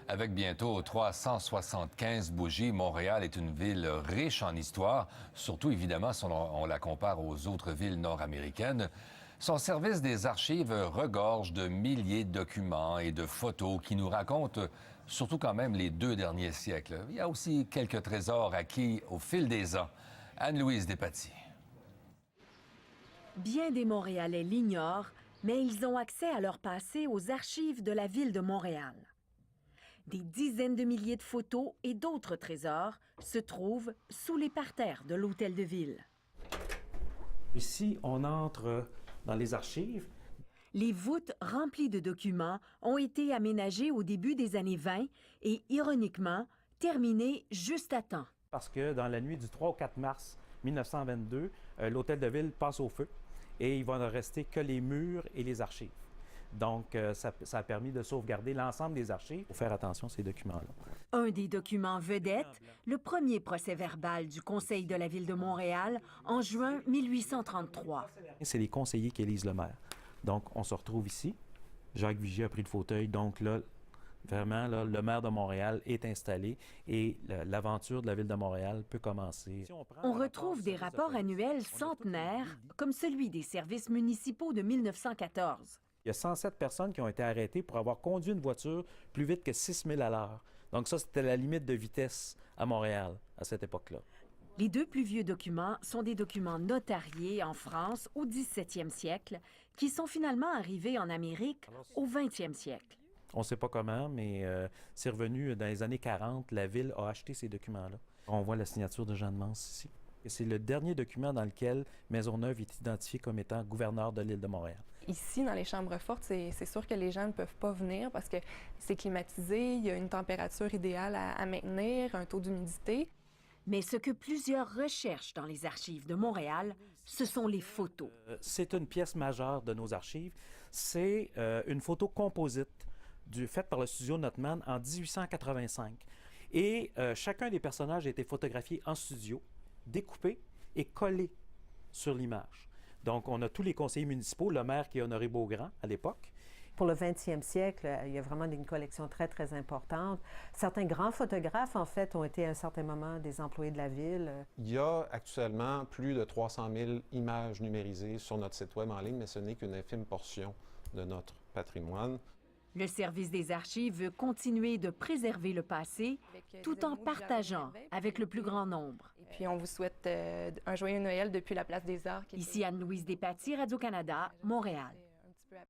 Avec bientôt 375 bougies, Montréal est une ville riche en histoire, surtout évidemment si on la compare aux autres villes nord-américaines. Son service des archives regorge de milliers de documents et de photos qui nous racontent surtout quand même les 2 derniers siècles. Il y a aussi quelques trésors acquis au fil des ans. Anne-Louise Despatie. Bien des Montréalais l'ignorent, mais ils ont accès à leur passé aux archives de la ville de Montréal. Des dizaines de milliers de photos et d'autres trésors se trouvent sous les parterres de l'Hôtel de Ville. Ici, on entre dans les archives. Les voûtes remplies de documents ont été aménagées au début des années 20 et, ironiquement, terminées juste à temps. Parce que dans la nuit du 3 au 4 mars 1922, l'Hôtel de Ville passe au feu et il va ne rester que les murs et les archives. Donc, ça a permis de sauvegarder l'ensemble des archives. Il faut faire attention à ces documents-là. Un des documents vedettes, le premier procès-verbal du Conseil de la Ville de Montréal en juin 1833. C'est les conseillers qui élisent le maire. Donc, on se retrouve ici. Jacques Vigier a pris le fauteuil. Donc là, vraiment, là, le maire de Montréal est installé et l'aventure de la Ville de Montréal peut commencer. On retrouve des rapports annuels centenaires, comme celui des services municipaux de 1914. Il y a 107 personnes qui ont été arrêtées pour avoir conduit une voiture plus vite que 6 000 à l'heure. Donc ça, c'était la limite de vitesse à Montréal à cette époque-là. Les 2 plus vieux documents sont des documents notariés en France au 17e siècle, qui sont finalement arrivés en Amérique au 20e siècle. On ne sait pas comment, mais c'est revenu dans les années 40. La Ville a acheté ces documents-là. On voit la signature de Jean de Mance ici. C'est le dernier document dans lequel Maisonneuve est identifié comme étant gouverneur de l'île de Montréal. Ici, dans les chambres fortes, c'est sûr que les gens ne peuvent pas venir parce que c'est climatisé, il y a une température idéale à maintenir, un taux d'humidité. Mais ce que plusieurs recherchent dans les archives de Montréal, ce sont les photos. C'est une pièce majeure de nos archives. C'est une photo composite faite par le studio Notman en 1885. Et chacun des personnages a été photographié en studio, découpé et collé sur l'image. Donc, on a tous les conseillers municipaux, le maire qui est Honoré Beaugrand à l'époque. Pour le 20e siècle, il y a vraiment une collection très, très importante. Certains grands photographes, en fait, ont été à un certain moment des employés de la ville. Il y a actuellement plus de 300 000 images numérisées sur notre site Web en ligne, mais ce n'est qu'une infime portion de notre patrimoine. Le service des archives veut continuer de préserver le passé tout en partageant avec le plus grand nombre. Et puis, on vous souhaite un joyeux Noël depuis la Place des Arts. Ici Anne-Louise Despatie, Radio-Canada, Montréal.